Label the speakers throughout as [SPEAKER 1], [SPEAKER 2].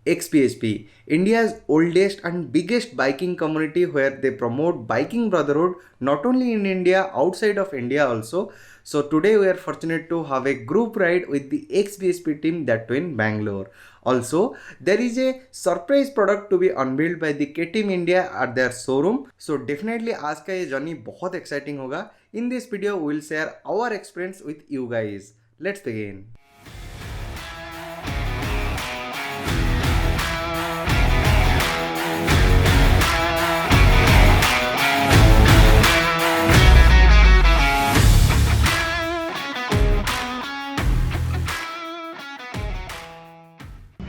[SPEAKER 1] XPSP, India's oldest and biggest biking community where they promote biking brotherhood not only in India, outside of India also. So today we are fortunate to have a group ride with the XPSP team that too in Bangalore. Also, there is a surprise product to be unveiled by the KTM India at their showroom. So definitely आज का ये journey बहुत exciting होगा. In this video, we will share our experience with you guys. Let's begin.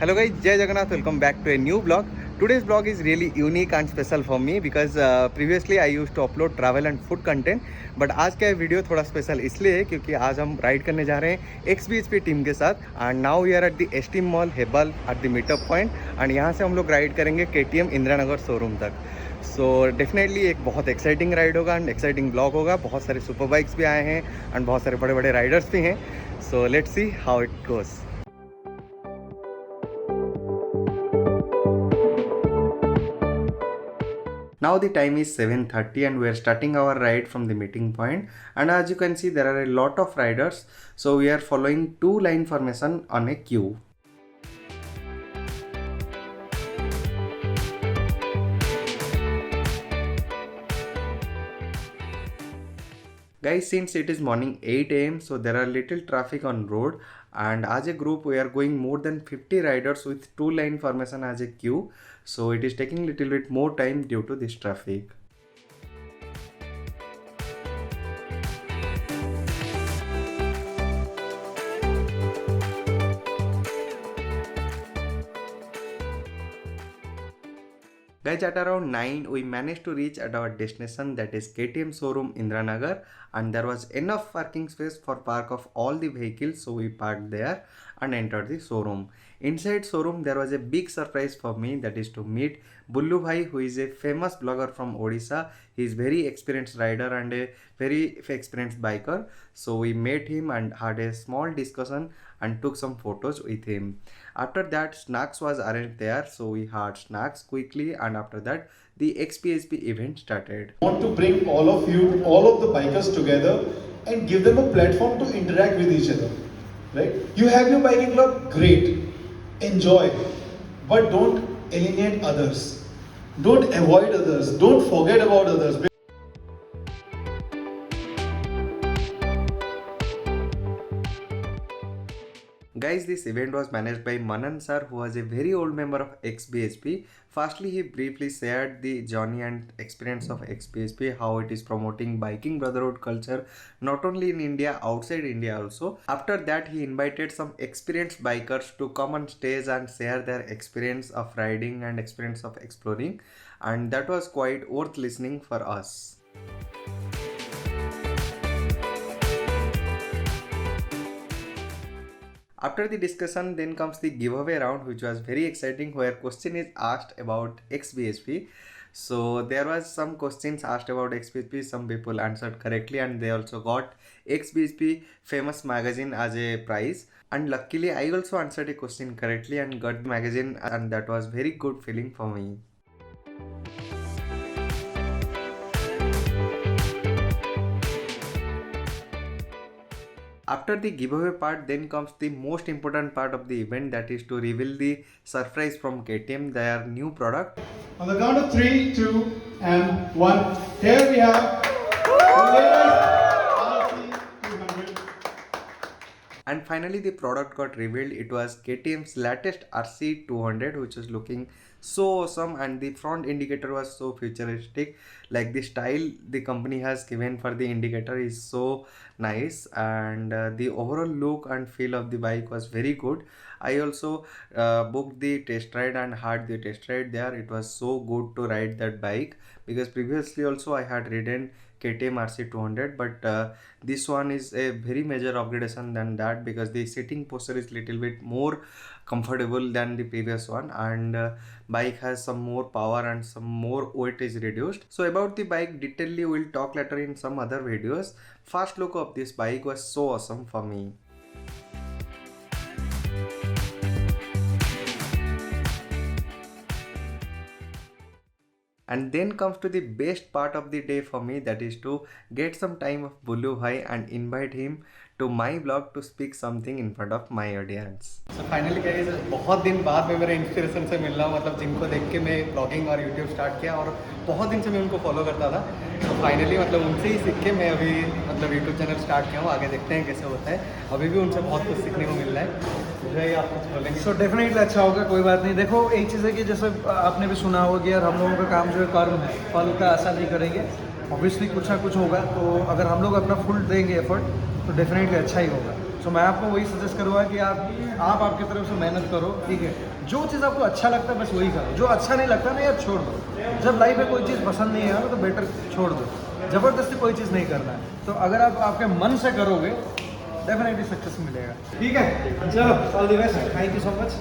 [SPEAKER 1] Hello guys, Jai Jagannath, welcome back to a new vlog. Today's vlog is really unique and special for me because previously I used to upload travel and food content, but आज का video थोड़ा special इसलिए है क्योंकि आज हम ride करने जा रहे हैं XBHP टीम के साथ and now we are at the Esteem Mall Hebbal at the meetup point and यहाँ से हम लोग राइड करेंगे KTM इंदिरा नगर शोरूम तक. सो डेफिनेटली एक बहुत एक्साइटिंग राइड होगा एंड एक्साइटिंग ब्लॉग होगा. बहुत सारे सुपर बाइक्स भी आए हैं एंड बहुत सारे बड़े बड़े राइडर्स भी हैं. So let's see how it goes. Now the time is 7:30 and we are starting our ride from the meeting point, and as you can see there are a lot of riders, so we are following two line formation on a queue. Guys, since it is morning 8 a.m. so there are little traffic on road, and as a group we are going more than 50 riders with two line formation as a queue, so it is taking little bit more time due to this traffic. Guys, at around 9 we managed to reach at our destination, that is KTM showroom Indira Nagar, and there was enough parking space for park of all the vehicles, so we parked there and entered the showroom. Inside showroom there was a big surprise for me, that is to meet Bullu Bhai, who is a famous blogger from Odisha. He is very experienced rider and a very experienced biker, so we met him and had a small discussion and took some photos with him. After that snacks was arranged there, so we had snacks quickly, and after that the XPSP event started.
[SPEAKER 2] I want to bring all of you, all of the bikers together and give them a platform to interact with each other. Right? You have your biking club, great. Enjoy. But don't alienate others. Don't avoid others. Don't forget about others.
[SPEAKER 1] Guys, this event was managed by Manan sir, who was a very old member of XBHP. Firstly, he briefly shared the journey and experience of XBHP, how it is promoting biking brotherhood culture not only in India, outside India also. After that, he invited some experienced bikers to come on stage and share their experience of riding and experience of exploring, and that was quite worth listening for us. After the discussion, then comes the giveaway round, which was very exciting, where question is asked about XBHP. So there was some questions asked about XBHP. Some people answered correctly, and they also got XBHP famous magazine as a prize. And luckily, I also answered a question correctly and got the magazine, and that was very good feeling for me. After the giveaway part, then comes the most important part of the event, that is to reveal the surprise from KTM, their new product.
[SPEAKER 2] On the count of 3, 2, and 1. Here we have the latest RC200.
[SPEAKER 1] And finally the product got revealed. It was KTM's latest RC200, which was looking so awesome, and the front indicator was so futuristic. Like the style the company has given for the indicator is so nice, and the overall look and feel of the bike was very good. I also booked the test ride and had the test ride there. It was so good to ride that bike because previously also I had ridden KTM RC200, but this one is a very major upgradation than that because the sitting posture is little bit more comfortable than the previous one, and bike has some more power and some more weight is reduced. So about the bike detailedly we'll talk later in some other videos. First look of this bike was so awesome for me. And then comes to the best part of the day for me, that is to get some time of Bullu bhai and invite him to my vlog to speak something in front of my audience.
[SPEAKER 3] So finally guys, बहुत दिन बाद मैं मेरे inspiration से मिल रहा हूँ, मतलब जिनको देख के मैं ब्लॉगिंग और यूट्यूब स्टार्ट किया और बहुत दिन से मैं उनको फॉलो करता था। तो फाइनली मतलब उनसे ही सीख के मैं अभी मतलब यूट्यूब चैनल स्टार्ट किया हूँ। आगे देखते हैं कैसे होता है, अभी भी उनसे बहुत कुछ सीखने को मिल रहा है। मुझे आप कुछ बोलेंगे?
[SPEAKER 4] सो डेफिनेटली अच्छा होगा, कोई बात नहीं। देखो एक चीज़ है कि जैसे आपने भी सुना होगा कि यार हम लोगों का काम जो है कर्म है, फल का आशा नहीं करेंगे। ऑब्वियसली कुछ ना कुछ होगा, तो अगर हम लोग अपना फुल देंगे एफर्ट तो डेफिनेटली अच्छा ही होगा। सो मैं आपको वही सजेस्ट करूँगा कि आप आपकी तरफ से मेहनत करो, ठीक है। जो चीज़ आपको अच्छा लगता है बस वही करो, जो अच्छा नहीं लगता ना यार छोड़ दो। जब लाइफ में कोई चीज़ पसंद नहीं है ना तो बेटर छोड़ दो, ज़बरदस्ती कोई चीज़ नहीं करना है। तो अगर आप आपके मन से करोगे डेफिनेटली सक्सेस मिलेगा, ठीक है। चलो all the best, thank you so much.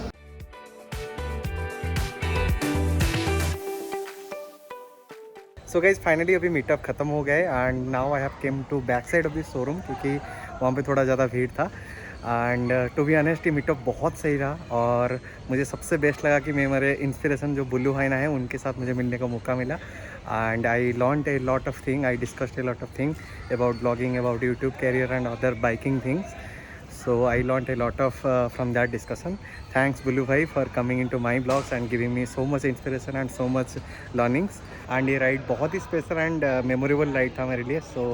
[SPEAKER 3] So guys finally अभी मीटअप ख़त्म हो गया है and now I have came to back side of this showroom, क्योंकि वहाँ पे थोड़ा ज़्यादा भीड़ था। एंड टू बी ऑनेस्ट ये मीटअप बहुत सही रहा और मुझे सबसे बेस्ट लगा कि मैं मेरे इंस्पिरेशन जो बुल्लू भाई ना है उनके साथ मुझे मिलने का मौका मिला। And I learned a lot of thing, I discussed a lot of thing about blogging, about YouTube career and other biking things. So I learned a lot of from that discussion. Thanks Bullu bhai for coming into my vlogs and giving me so much inspiration and so much learnings. And ये ride बहुत ही special and memorable ride था मेरे लिए. So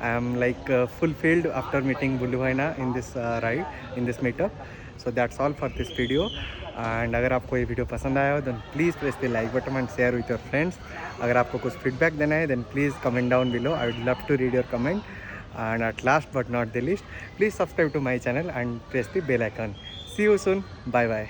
[SPEAKER 3] I am like fulfilled after meeting Bullu bhai na in this ride, in this meetup. So that's all for this video. And अगर आपको ये video पसंद आया हो then please press the like button and share with your friends. अगर आपको कुछ feedback देना है then please comment down below. I would love to read your comment. And at last but not the least, please subscribe to my channel and press the bell icon. See you soon. Bye bye.